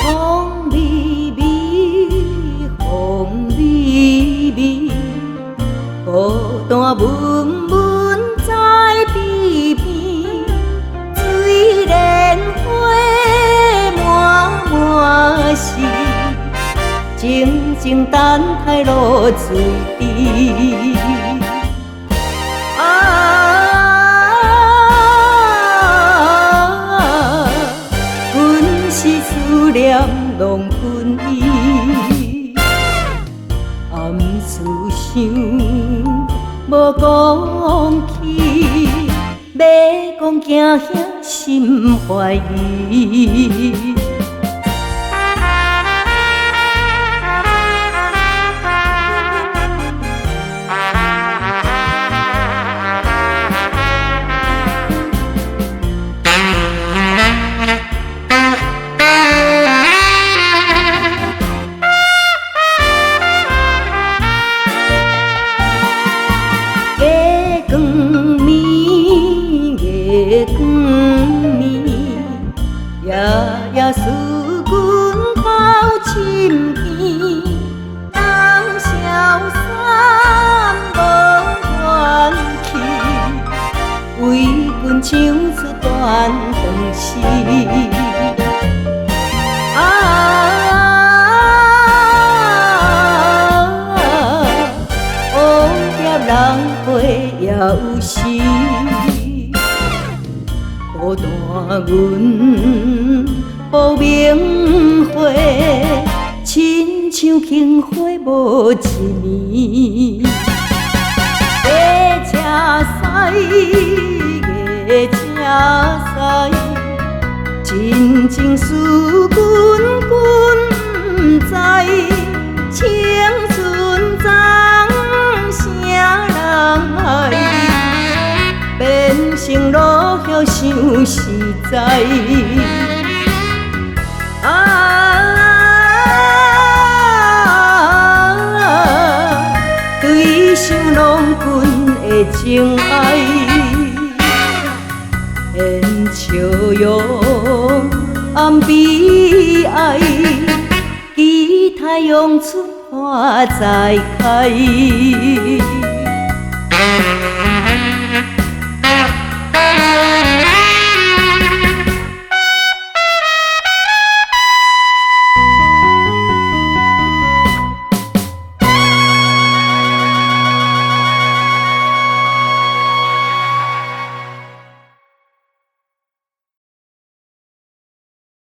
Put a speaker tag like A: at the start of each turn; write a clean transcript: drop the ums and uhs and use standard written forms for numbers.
A: 风微微，风微微，孤单闷闷在鼻边，水莲花满满是，静静等待落水滴。思念拢困意，暗自想无讲起，要讲惊遐心怀疑。月光暝，夜夜思君到深更，当消散无怨气，为君唱出断肠诗。黑夜人陪也有时。孤单阮无明花，亲像轻花无一年。月车驶，月车驶，真情思君君不知，青春总谁人爱？变成落叶想实在，对想郎君的情爱，烟笑容暗悲哀，期待阳春花再开。